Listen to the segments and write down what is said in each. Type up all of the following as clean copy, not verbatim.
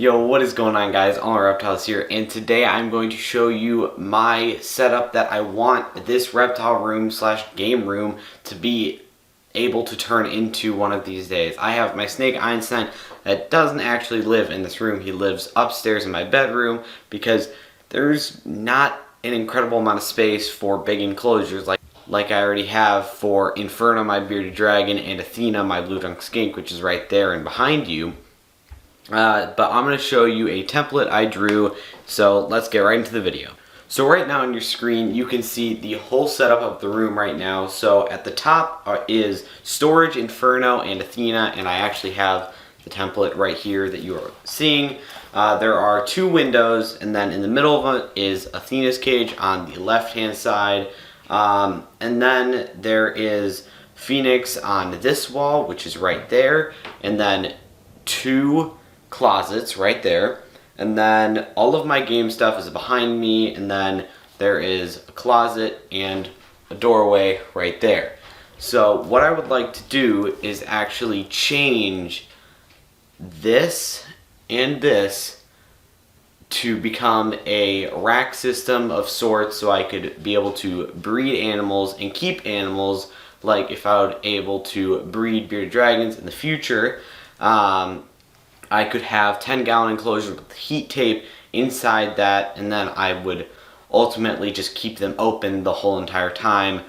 Yo, what is going on, guys? All my reptiles here, and today I'm going to show you my setup that I want this reptile room slash game room to be able to turn into one of these days. I have my snake Einstein that doesn't actually live in this room. He lives upstairs in my bedroom because there's not an incredible amount of space for big enclosures like I already have for Inferno, my bearded dragon, and Athena, my blue junk skink, which is right there and behind you. But I'm going to show you a template I drew, so let's get right into the video. So right now on your screen you can see the whole setup of the room right now. So at the top is storage, Inferno, and Athena, and I actually have the template right here that you are seeing. There are two windows, and then in the middle of it is Athena's cage on the left hand side, and then there is Phoenix on this wall, which is right there, and then two closets right there, and then all of my game stuff is behind me, and then there is a closet and a doorway right there. So what I would like to do is actually change this and this to become a rack system of sorts, so I could be able to breed animals and keep animals, like if I was able to breed bearded dragons in the future. I could have 10-gallon enclosure with heat tape inside that, and then I would ultimately just keep them open the whole entire time,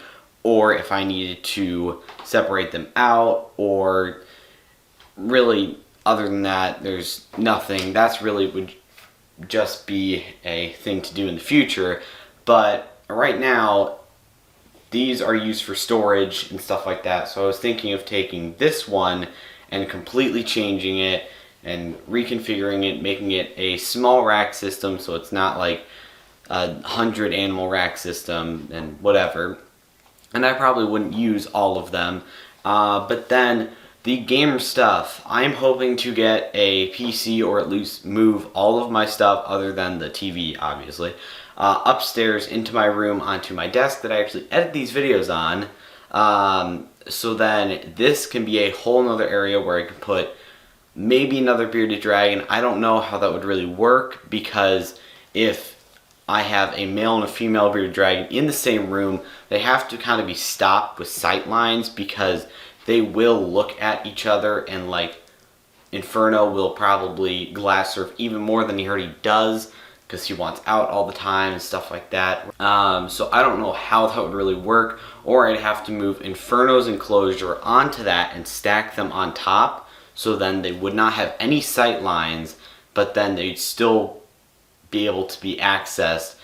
or if I needed to separate them out, or really other than that there's nothing. That's really would just be a thing to do in the future, but right now these are used for storage and stuff like that. So I was thinking of taking this one and completely changing it and reconfiguring it, making it a small rack system, so it's not like a 100 animal rack system and whatever. And I probably wouldn't use all of them. But then the gamer stuff, I'm hoping to get a PC, or at least move all of my stuff other than the TV, obviously, upstairs into my room onto my desk that I actually edit these videos on. So then this can be a whole nother area where I can put maybe another bearded dragon. I don't know how that would really work, because if I have a male and a female bearded dragon in the same room, they have to kind of be stopped with sight lines, because they will look at each other, and like Inferno will probably glass surf even more than he already does, because he wants out all the time and stuff like that. So I don't know how that would really work, or I'd have to move Inferno's enclosure onto that and stack them on top, so then they would not have any sight lines, but then they'd still be able to be accessed.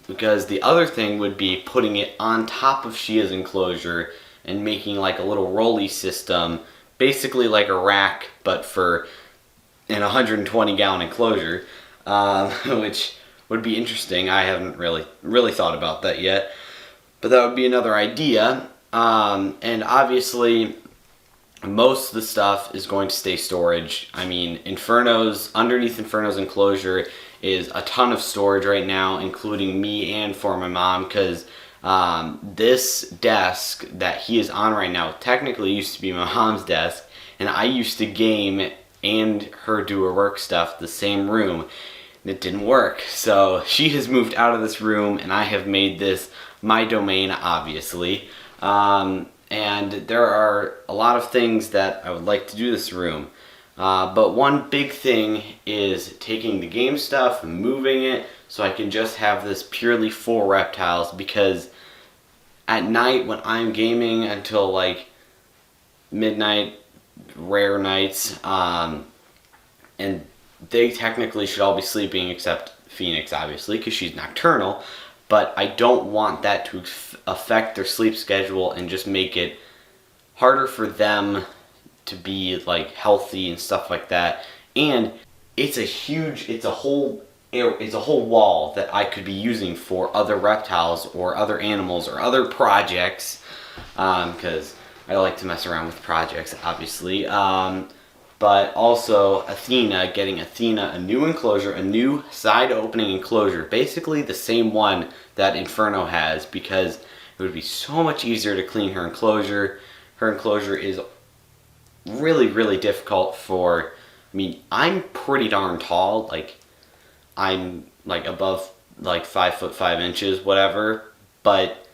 Because the other thing would be putting it on top of Shia's enclosure and making like a little rolly system, basically like a rack, but for an 120-gallon enclosure, which would be interesting. I haven't really thought about that yet, but that would be another idea. And obviously most of the stuff is going to stay storage. I mean, underneath Inferno's enclosure is a ton of storage right now, including me and for my mom, because this desk that he is on right now technically used to be my mom's desk, and I used to game and her do her work stuff the same room, and it didn't work. So she has moved out of this room, and I have made this my domain, obviously. And there are a lot of things that I would like to do this room. But one big thing is taking the game stuff and moving it so I can just have this purely for reptiles, because at night when I'm gaming until like midnight, rare nights, and they technically should all be sleeping except Phoenix, obviously, because she's nocturnal, but I don't want that to affect their sleep schedule and just make it harder for them to be like healthy and stuff like that. And it's a whole wall that I could be using for other reptiles or other animals or other projects, because I like to mess around with projects, obviously. But also getting Athena a new enclosure, a new side opening enclosure, basically the same one that Inferno has, because it would be so much easier to clean her enclosure. Her enclosure is really difficult for mean, I'm pretty darn tall. Like, I'm like above like 5'5", whatever. But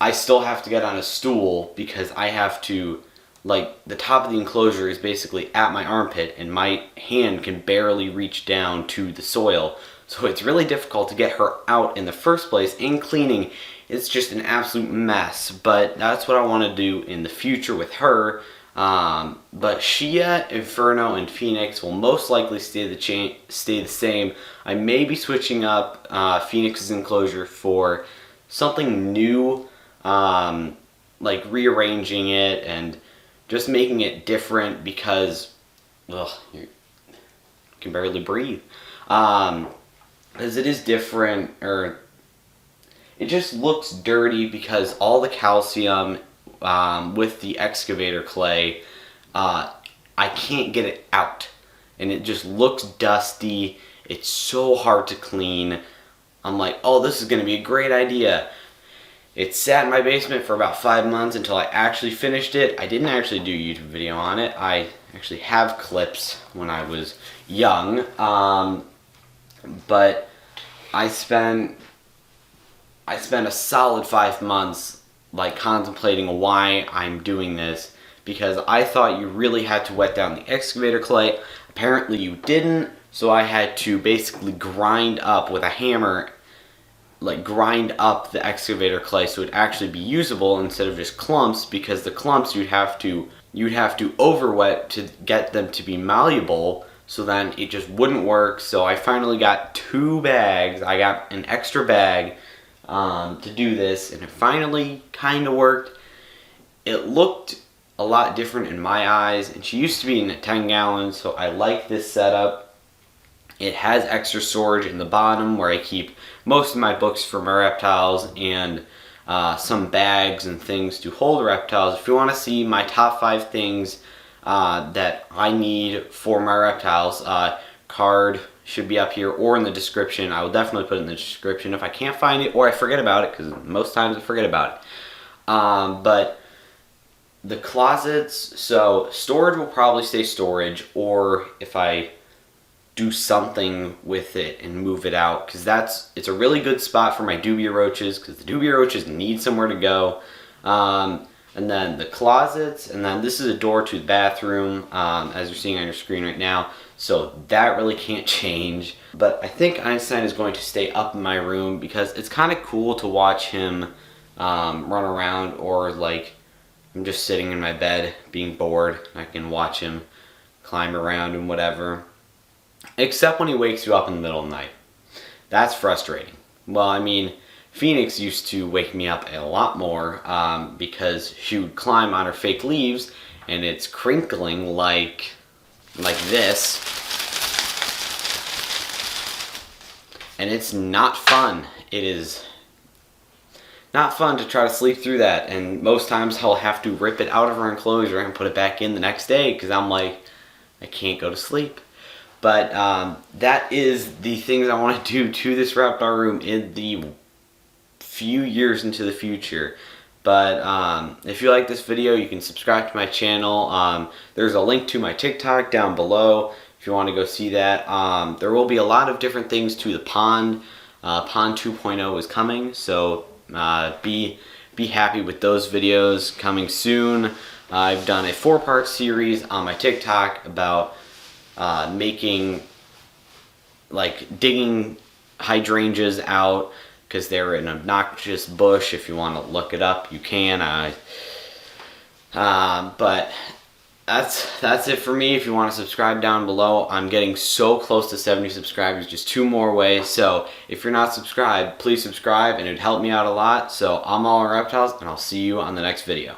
I still have to get on a stool because I have to, like, the top of the enclosure is basically at my armpit and my hand can barely reach down to the soil. So it's really difficult to get her out in the first place, and cleaning, it's just an absolute mess. But that's what I want to do in the future with her. But Shia, Inferno, and Phoenix will most likely stay the same. I may be switching up Phoenix's enclosure for something new, like rearranging it and just making it different because, you can barely breathe. Because it is different, or it just looks dirty because all the calcium with the excavator clay, I can't get it out. And it just looks dusty. It's so hard to clean. I'm like, oh, this is going to be a great idea. It sat in my basement for about 5 months until I actually finished it. I didn't actually do a YouTube video on it. I actually have clips when I was young. But I spent a solid 5 months like contemplating why I'm doing this, because I thought you really had to wet down the excavator clay. Apparently you didn't, so I had to basically grind up with a hammer, like grind up the excavator clay so it'd actually be usable instead of just clumps, because the clumps you'd have to overwet to get them to be malleable, so then it just wouldn't work. So I finally got 2 bags. I got an extra bag to do this, and it finally kind of worked. It looked a lot different in my eyes, and she used to be in 10 gallons, so I like this setup. It has extra storage in the bottom where I keep most of my books for my reptiles, and some bags and things to hold reptiles. If you want to see my top 5 things that I need for my reptiles, card should be up here or in the description. I will definitely put it in the description if I can't find it or I forget about it, because most times I forget about it. But the closets, so storage will probably stay storage, or if I do something with it and move it out, because it's a really good spot for my dubia roaches, because the dubia roaches need somewhere to go. And then the closets, and then this is a door to the bathroom, as you're seeing on your screen right now, so that really can't change. But I think Einstein is going to stay up in my room because it's kind of cool to watch him run around, or like I'm just sitting in my bed being bored, I can watch him climb around and whatever. Except when he wakes you up in the middle of the night. That's frustrating. Well, I mean, Phoenix used to wake me up a lot more because she would climb on her fake leaves and it's crinkling like this. And it's not fun. It is not fun to try to sleep through that, and most times I'll have to rip it out of her enclosure and put it back in the next day because I'm like, I can't go to sleep. But that is the things I want to do to this reptile room in the few years into the future. But if you like this video, you can subscribe to my channel. There's a link to my TikTok down below if you want to go see that. There will be a lot of different things to the pond. Pond 2.0 is coming, so be happy with those videos coming soon. I've done a 4-part series on my TikTok about making, like, digging hydrangeas out because they're an obnoxious bush. If you want to look it up, you can. But that's it for me. If you want to subscribe down below, I'm getting so close to 70 subscribers, just 2 more away. So if you're not subscribed, please subscribe, and it would help me out a lot. So I'm All in Reptiles, and I'll see you on the next video.